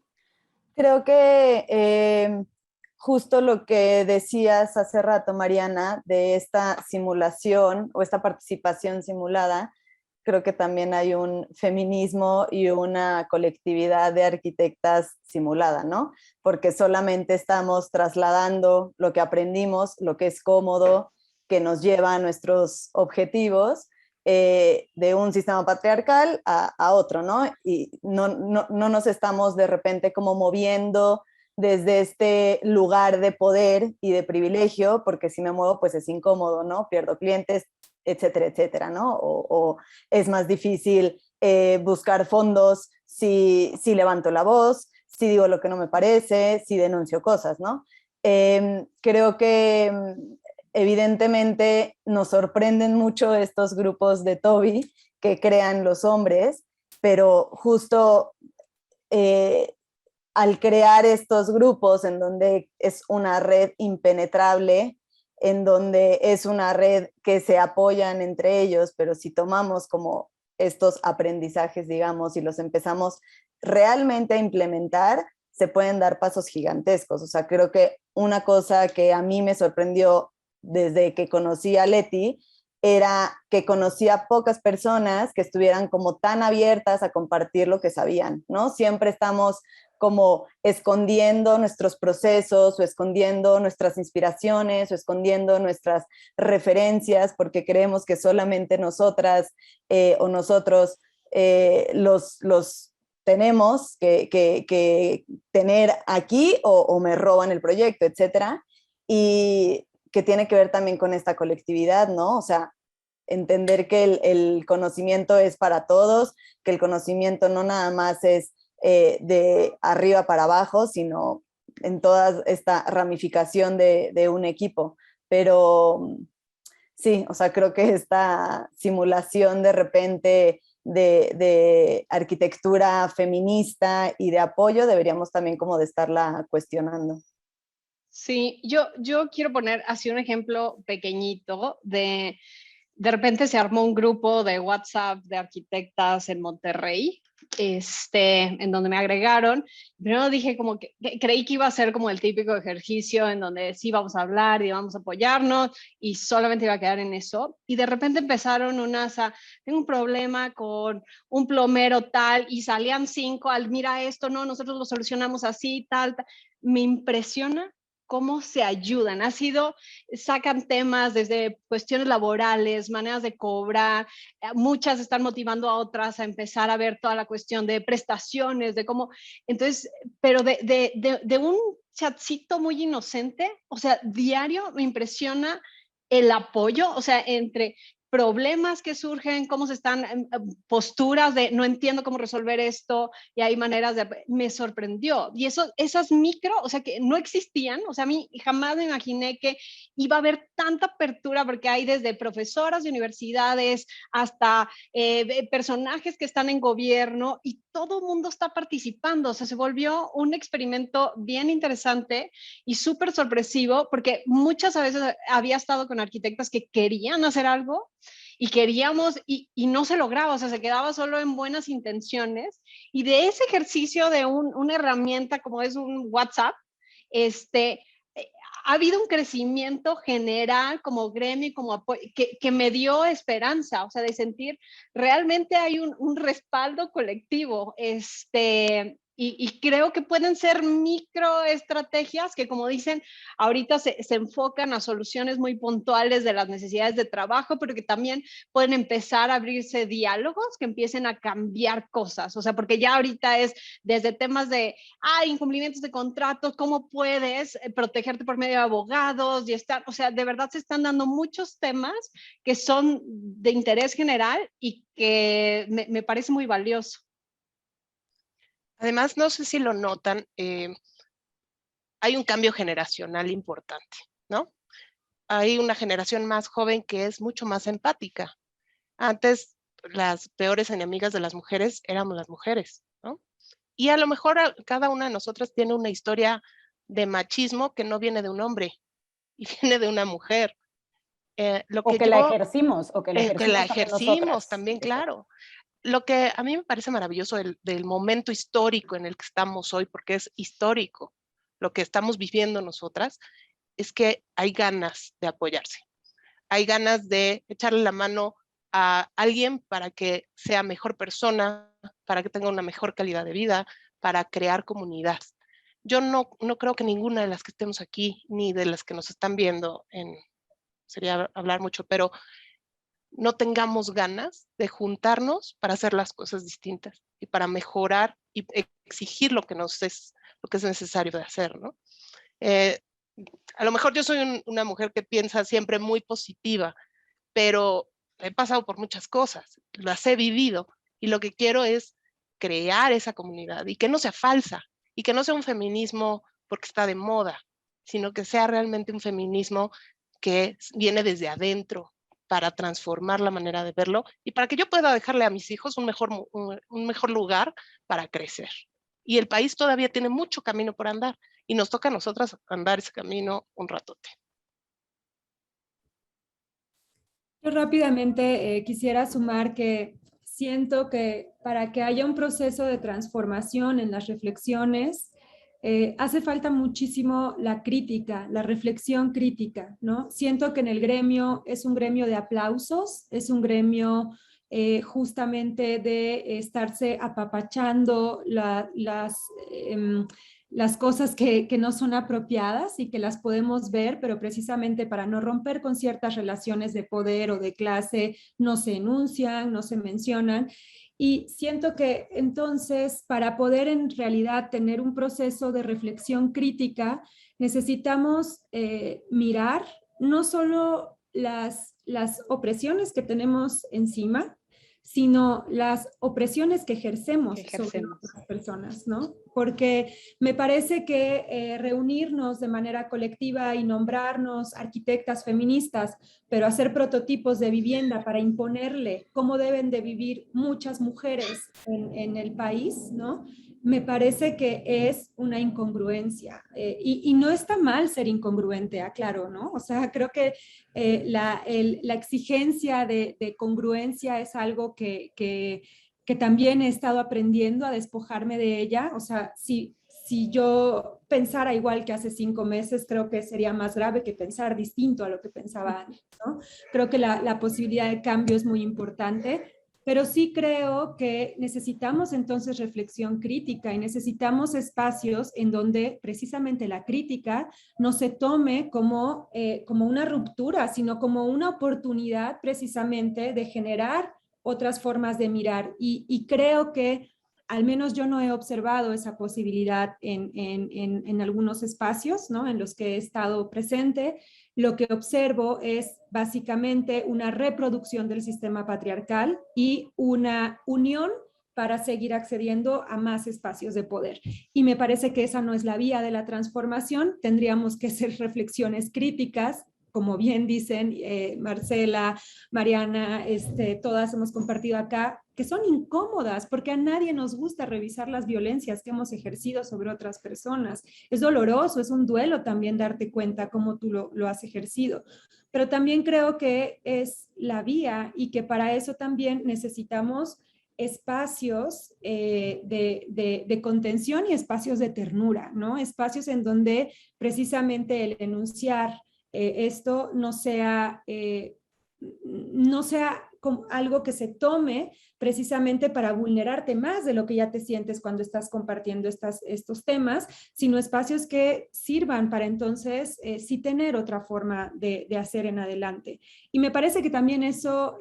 Creo que justo lo que decías hace rato, Mariana, de esta simulación o esta participación simulada, creo que también hay un feminismo y una colectividad de arquitectas simulada, ¿no? Porque solamente estamos trasladando lo que aprendimos, lo que es cómodo, que nos lleva a nuestros objetivos, de un sistema patriarcal a otro, ¿no? Y no nos estamos de repente como moviendo desde este lugar de poder y de privilegio, porque si me muevo pues es incómodo, ¿no? Pierdo clientes, etcétera, etcétera, ¿no? O es más difícil buscar fondos si levanto la voz, si digo lo que no me parece, si denuncio cosas, ¿no? Creo que evidentemente nos sorprenden mucho estos grupos de Toby que crean los hombres, pero justo al crear estos grupos en donde es una red impenetrable, en donde es una red que se apoyan entre ellos, pero si tomamos como estos aprendizajes, digamos, y los empezamos realmente a implementar, se pueden dar pasos gigantescos. O sea, creo que una cosa que a mí me sorprendió desde que conocí a Leti era que conocía pocas personas que estuvieran como tan abiertas a compartir lo que sabían, ¿no? Siempre estamos como escondiendo nuestros procesos o escondiendo nuestras inspiraciones o escondiendo nuestras referencias porque creemos que solamente nosotras o nosotros los tenemos que tener aquí o me roban el proyecto, etcétera. Y que tiene que ver también con esta colectividad, ¿no? O sea, entender que el conocimiento es para todos, que el conocimiento no nada más es de arriba para abajo, sino en toda esta ramificación de un equipo. Pero sí, o sea, creo que esta simulación de repente de arquitectura feminista y de apoyo deberíamos también como de estarla cuestionando. Sí, yo quiero poner así un ejemplo pequeñito de repente se armó un grupo de WhatsApp de arquitectas en Monterrey, en donde me agregaron. Primero dije como que creí que iba a ser como el típico ejercicio en donde sí vamos a hablar y vamos a apoyarnos y solamente iba a quedar en eso. Y de repente empezaron tengo un problema con un plomero tal y salían 5 al mira esto, no, nosotros lo solucionamos así, tal. Me impresiona cómo se ayudan. Sacan temas desde cuestiones laborales, maneras de cobrar, muchas están motivando a otras a empezar a ver toda la cuestión de prestaciones, de cómo, entonces, pero de un chatcito muy inocente, o sea, diario me impresiona el apoyo, o sea, entre problemas que surgen, cómo se están, posturas de no entiendo cómo resolver esto, y hay maneras me sorprendió. Y esas micro, o sea, que no existían, o sea, a mí jamás me imaginé que iba a haber tanta apertura, porque hay desde profesoras de universidades hasta personajes que están en gobierno, y todo el mundo está participando, o sea, se volvió un experimento bien interesante y súper sorpresivo, porque muchas veces había estado con arquitectas que querían hacer algo, y queríamos y no se lograba, o sea, se quedaba solo en buenas intenciones. Y de ese ejercicio de una herramienta como es un WhatsApp, ha habido un crecimiento general como gremio, que me dio esperanza, o sea, de sentir realmente hay un respaldo colectivo, y creo que pueden ser microestrategias que, como dicen, ahorita se enfocan a soluciones muy puntuales de las necesidades de trabajo, pero que también pueden empezar a abrirse diálogos que empiecen a cambiar cosas. O sea, porque ya ahorita es desde temas de incumplimientos de contratos, cómo puedes protegerte por medio de abogados y estar, o sea, de verdad se están dando muchos temas que son de interés general y que me parece muy valioso. Además, no sé si lo notan, hay un cambio generacional importante, ¿no? Hay una generación más joven que es mucho más empática. Antes, las peores enemigas de las mujeres éramos las mujeres, ¿no? Y a lo mejor cada una de nosotras tiene una historia de machismo que no viene de un hombre y viene de una mujer. O que la ejercimos, o que la ejercimos, que la también ejercimos nosotras. también, Exacto. claro. Lo que a mí me parece maravilloso del momento histórico en el que estamos hoy, porque es histórico lo que estamos viviendo nosotras, es que hay ganas de apoyarse. Hay ganas de echarle la mano a alguien para que sea mejor persona, para que tenga una mejor calidad de vida, para crear comunidad. Yo no creo que ninguna de las que estemos aquí, ni de las que nos están viendo, sería hablar mucho, pero no tengamos ganas de juntarnos para hacer las cosas distintas y para mejorar y exigir lo que es necesario de hacer, ¿no? A lo mejor yo soy una mujer que piensa siempre muy positiva, pero he pasado por muchas cosas, las he vivido y lo que quiero es crear esa comunidad y que no sea falsa y que no sea un feminismo porque está de moda, sino que sea realmente un feminismo que viene desde adentro para transformar la manera de verlo y para que yo pueda dejarle a mis hijos un mejor lugar para crecer. Y el país todavía tiene mucho camino por andar y nos toca a nosotras andar ese camino un ratote. Yo rápidamente quisiera sumar que siento que para que haya un proceso de transformación en las reflexiones, hace falta muchísimo la crítica, la reflexión crítica, ¿no? Siento que en el gremio es un gremio de aplausos, es un gremio justamente de estarse apapachando las cosas que no son apropiadas y que las podemos ver, pero precisamente para no romper con ciertas relaciones de poder o de clase, no se enuncian, no se mencionan. Y siento que entonces, para poder en realidad tener un proceso de reflexión crítica, necesitamos mirar no solo las opresiones que tenemos encima, sino las opresiones que ejercemos sobre otras personas, ¿no? Porque me parece que reunirnos de manera colectiva y nombrarnos arquitectas feministas, pero hacer prototipos de vivienda para imponerle cómo deben de vivir muchas mujeres en el país, ¿no? Me parece que es una incongruencia. Y no está mal ser incongruente, aclaro, ¿no? O sea, creo que la exigencia de congruencia es algo que también he estado aprendiendo a despojarme de ella. O sea, si yo pensara igual que hace 5 meses, creo que sería más grave que pensar distinto a lo que pensaba antes, ¿no? Creo que la posibilidad de cambio es muy importante, pero sí creo que necesitamos entonces reflexión crítica y necesitamos espacios en donde precisamente la crítica no se tome como una ruptura, sino como una oportunidad precisamente de generar otras formas de mirar. Y creo que al menos yo no he observado esa posibilidad en algunos espacios, ¿no? En los que he estado presente. Lo que observo es básicamente una reproducción del sistema patriarcal y una unión para seguir accediendo a más espacios de poder. Y me parece que esa no es la vía de la transformación. Tendríamos que hacer reflexiones críticas, como bien dicen Marcela, Mariana, todas hemos compartido acá, que son incómodas porque a nadie nos gusta revisar las violencias que hemos ejercido sobre otras personas. Es doloroso, es un duelo también darte cuenta cómo tú lo has ejercido. Pero también creo que es la vía y que para eso también necesitamos espacios de contención y espacios de ternura, ¿no? Espacios en donde precisamente el enunciar esto no sea como algo que se tome precisamente para vulnerarte más de lo que ya te sientes cuando estás compartiendo estos temas, sino espacios que sirvan para entonces sí tener otra forma de hacer en adelante. Y me parece que también eso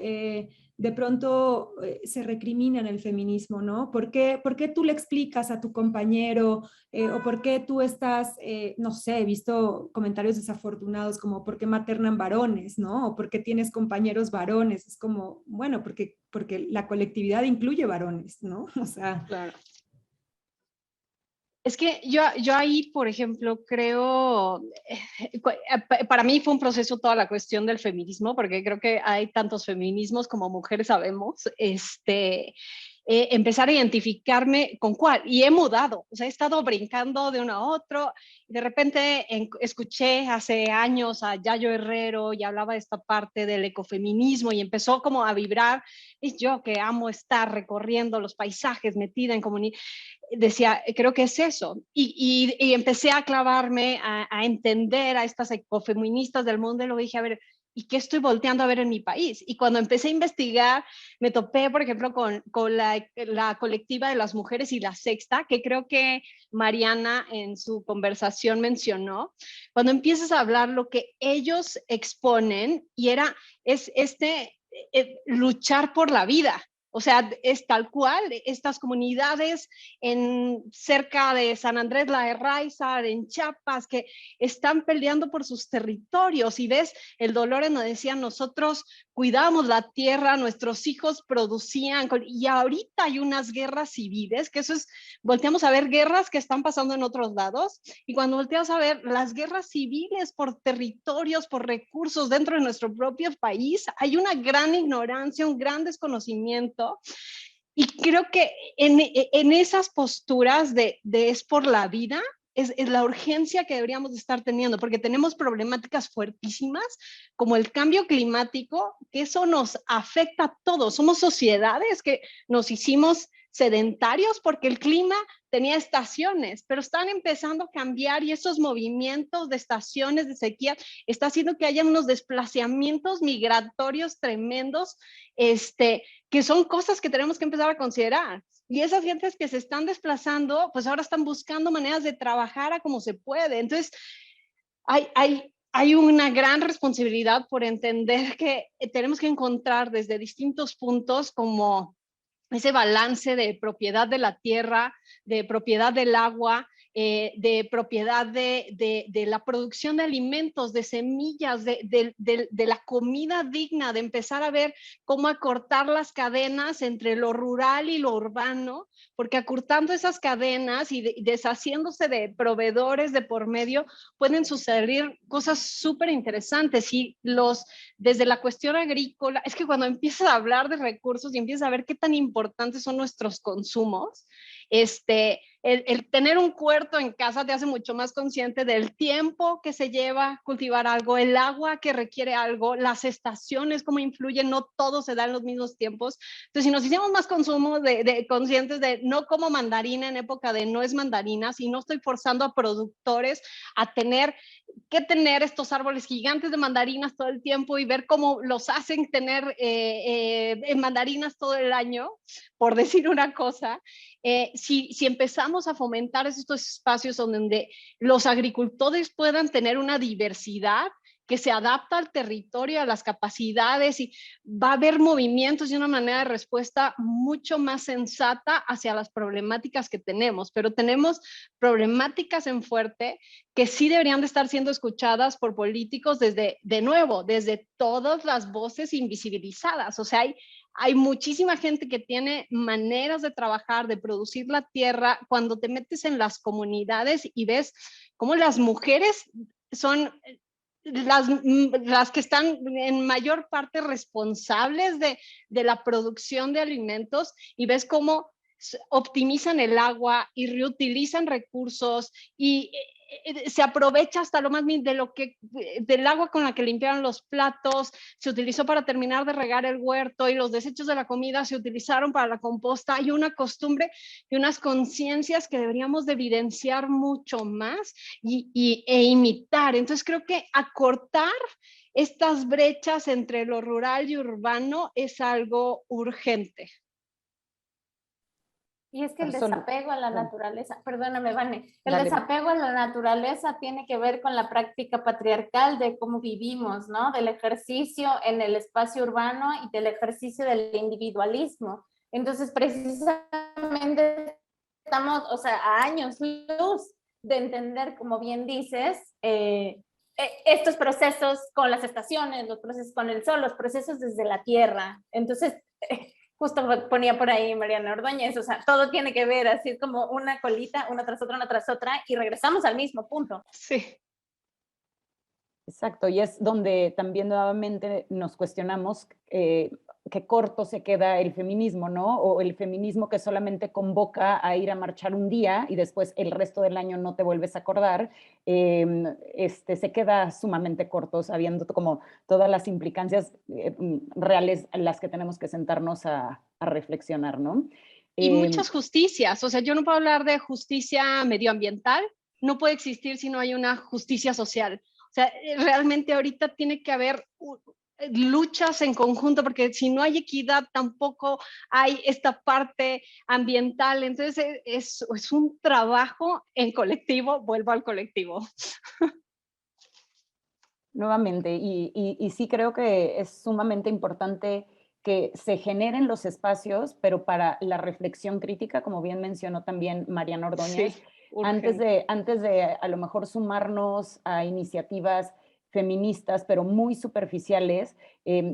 de pronto se recrimina en el feminismo, ¿no? ¿Por qué tú le explicas a tu compañero o por qué tú estás, no sé, he visto comentarios desafortunados como por qué maternan varones, ¿no? O por qué tienes compañeros varones. Es como, bueno, porque la colectividad incluye varones, ¿no? O sea... Claro. Es que yo ahí, por ejemplo, creo, para mí fue un proceso toda la cuestión del feminismo, porque creo que hay tantos feminismos como mujeres sabemos, empezar a identificarme con cuál, y he mudado, o sea, he estado brincando de uno a otro, y de repente escuché hace años a Yayo Herrero y hablaba de esta parte del ecofeminismo y empezó como a vibrar, y yo que amo estar recorriendo los paisajes, metida en comunidad, decía, creo que es eso. Y empecé a clavarme, a entender a estas ecofeministas del mundo y luego dije, a ver, ¿y qué estoy volteando a ver en mi país? Y cuando empecé a investigar, me topé, por ejemplo, con la colectiva de las mujeres y la sexta, que creo que Mariana en su conversación mencionó. Cuando empiezas a hablar lo que ellos exponen, y es luchar por la vida. O sea, es tal cual, estas comunidades cerca de San Andrés la Herraiza, en Chiapas, que están peleando por sus territorios, y ves el dolor en donde decían, nosotros cuidábamos la tierra, nuestros hijos producían, y ahorita hay unas guerras civiles, que eso es, volteamos a ver guerras que están pasando en otros lados, y cuando volteas a ver las guerras civiles por territorios, por recursos dentro de nuestro propio país, hay una gran ignorancia, un gran desconocimiento. Y creo que en esas posturas de es por la vida, es la urgencia que deberíamos estar teniendo, porque tenemos problemáticas fuertísimas como el cambio climático, que eso nos afecta a todos. Somos sociedades que nos hicimos sedentarios porque el clima tenía estaciones, pero están empezando a cambiar, y esos movimientos de estaciones de sequía está haciendo que haya unos desplazamientos migratorios tremendos, que son cosas que tenemos que empezar a considerar. Y esas gentes que se están desplazando, pues ahora están buscando maneras de trabajar a como se puede. Entonces, hay una gran responsabilidad por entender que tenemos que encontrar desde distintos puntos como ese balance de propiedad de la tierra, de propiedad del agua, de propiedad de la producción de alimentos, de semillas, de la comida digna, de empezar a ver cómo acortar las cadenas entre lo rural y lo urbano, porque acortando esas cadenas y deshaciéndose de proveedores de por medio, pueden suceder cosas súper interesantes. Y desde la cuestión agrícola, es que cuando empiezas a hablar de recursos y empiezas a ver qué tan importantes son nuestros consumos, el tener un huerto en casa te hace mucho más consciente del tiempo que se lleva cultivar algo, el agua que requiere algo, las estaciones, cómo influyen, no todo se da en los mismos tiempos. Entonces, si nos hicimos más consumo conscientes de no como mandarina en época de no es mandarina, si no estoy forzando a productores a tener estos árboles gigantes de mandarinas todo el tiempo y ver cómo los hacen tener mandarinas todo el año, por decir una cosa. Si empezamos a fomentar estos espacios donde los agricultores puedan tener una diversidad que se adapta al territorio, a las capacidades, y va a haber movimientos y una manera de respuesta mucho más sensata hacia las problemáticas que tenemos, pero tenemos problemáticas en fuerte que sí deberían de estar siendo escuchadas por políticos desde todas las voces invisibilizadas. O sea, hay muchísima gente que tiene maneras de trabajar, de producir la tierra. Cuando te metes en las comunidades y ves cómo las mujeres son las que están en mayor parte responsables de la producción de alimentos, y ves cómo optimizan el agua y reutilizan recursos y se aprovecha hasta lo más del agua con la que limpiaron los platos, se utilizó para terminar de regar el huerto, y los desechos de la comida se utilizaron para la composta. Hay una costumbre y unas conciencias que deberíamos de evidenciar mucho más e imitar. Entonces creo que acortar estas brechas entre lo rural y urbano es algo urgente. Y es que el desapego a la naturaleza, perdóname, Vane, el desapego a la naturaleza tiene que ver con la práctica patriarcal de cómo vivimos, ¿no? Del ejercicio en el espacio urbano y del ejercicio del individualismo. Entonces, precisamente estamos, o sea, a años luz de entender, como bien dices, estos procesos con las estaciones, los procesos con el sol, los procesos desde la tierra. Entonces, justo ponía por ahí Mariana Ordóñez, o sea, todo tiene que ver, así es como una colita, una tras otra, y regresamos al mismo punto. Sí. Exacto, y es donde también nuevamente nos cuestionamos qué corto se queda el feminismo, ¿no? O el feminismo que solamente convoca a ir a marchar un día y después el resto del año no te vuelves a acordar, se queda sumamente corto, sabiendo como todas las implicancias reales en las que tenemos que sentarnos a reflexionar, ¿no? Y muchas justicias, o sea, yo no puedo hablar de justicia medioambiental, no puede existir si no hay una justicia social. O sea, realmente ahorita tiene que haber luchas en conjunto, porque si no hay equidad tampoco hay esta parte ambiental. Entonces es un trabajo en colectivo, vuelvo al colectivo. Nuevamente, y sí creo que es sumamente importante que se generen los espacios, pero para la reflexión crítica, como bien mencionó también Mariana Ordóñez, Sí, antes de a lo mejor sumarnos a iniciativas feministas, pero muy superficiales,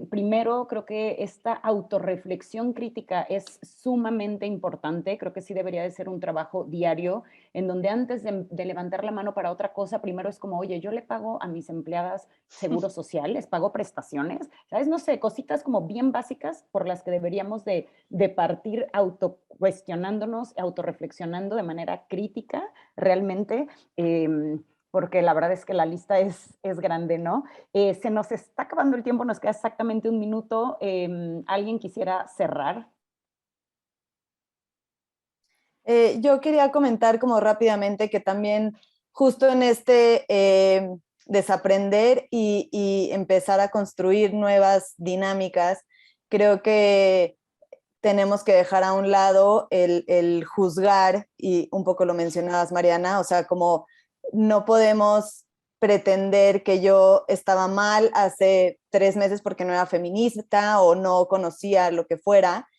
primero creo que esta autorreflexión crítica es sumamente importante, creo que sí debería de ser un trabajo diario, en donde antes de levantar la mano para otra cosa, primero es como, oye, yo le pago a mis empleadas seguro social, les pago prestaciones, ¿sabes? No sé, cositas como bien básicas por las que deberíamos de partir autocuestionándonos, autorreflexionando de manera crítica realmente, porque la verdad es que la lista es grande, ¿no? Se nos está acabando el tiempo, nos queda exactamente un minuto. ¿Alguien quisiera cerrar? Yo quería comentar como rápidamente que también justo en este desaprender y empezar a construir nuevas dinámicas, creo que tenemos que dejar a un lado el juzgar, y un poco lo mencionabas, Mariana, o sea, como no podemos pretender que yo estaba mal hace 3 meses porque no era feminista o no conocía lo que fuera,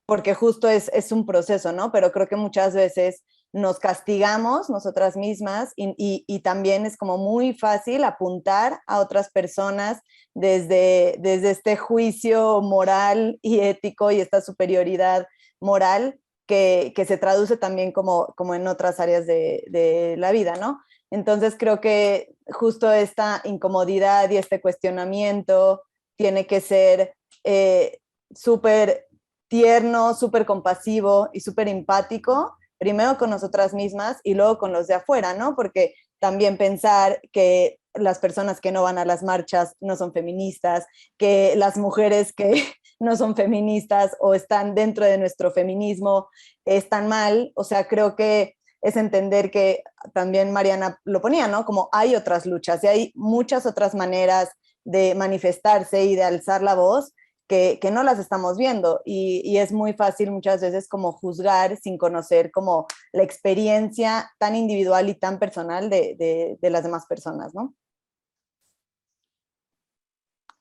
porque justo es un proceso, ¿no? Pero creo que muchas veces nos castigamos nosotras mismas y también es como muy fácil apuntar a otras personas desde este juicio moral y ético y esta superioridad moral que se traduce también como en otras áreas de la vida, ¿no? Entonces creo que justo esta incomodidad y este cuestionamiento tiene que ser súper tierno, súper compasivo y súper empático, primero con nosotras mismas y luego con los de afuera, ¿no? Porque también pensar que las personas que no van a las marchas no son feministas, que las mujeres que no son feministas o están dentro de nuestro feminismo están mal, o sea, creo que es entender que también Mariana lo ponía, ¿no? Como hay otras luchas y hay muchas otras maneras de manifestarse y de alzar la voz que no las estamos viendo y es muy fácil muchas veces como juzgar sin conocer como la experiencia tan individual y tan personal de las demás personas, ¿no?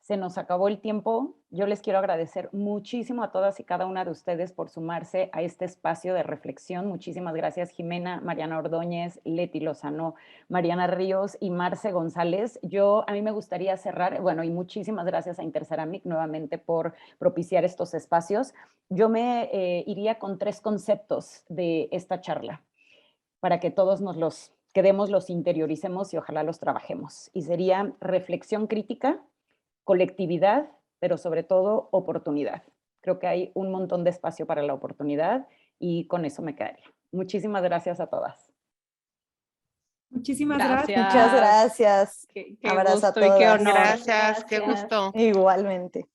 Se nos acabó el tiempo. Yo les quiero agradecer muchísimo a todas y cada una de ustedes por sumarse a este espacio de reflexión. Muchísimas gracias, Jimena, Mariana Ordóñez, Leti Lozano, Mariana Ríos y Marce González. A mí me gustaría cerrar, bueno, y muchísimas gracias a Interceramic nuevamente por propiciar estos espacios. Yo me iría con 3 conceptos de esta charla para que todos nos los quedemos, los interioricemos y ojalá los trabajemos. Y sería reflexión crítica, colectividad, pero sobre todo oportunidad. Creo que hay un montón de espacio para la oportunidad y con eso me quedaría. Muchísimas gracias a todas. Muchísimas gracias. Muchas gracias. Qué Abrazo a gusto y qué todas. honor. Gracias, qué Gracias. gusto. Igualmente.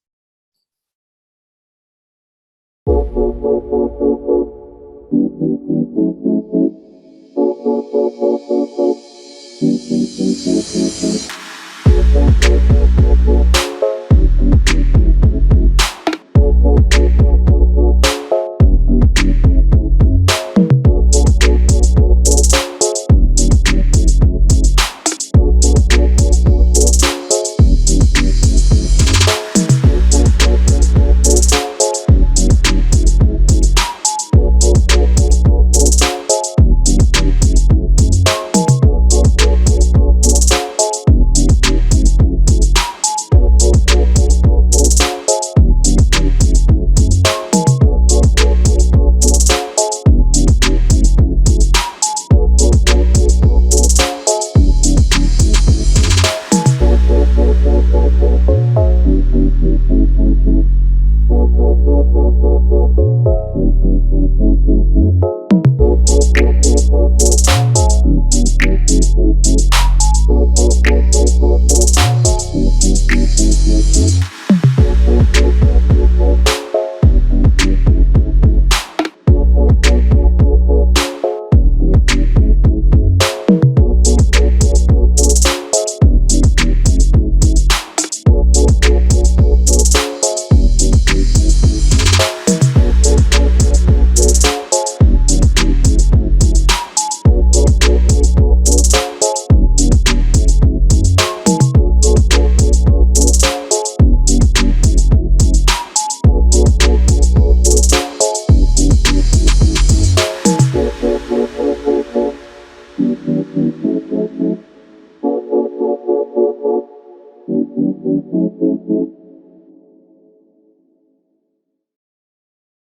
Bye.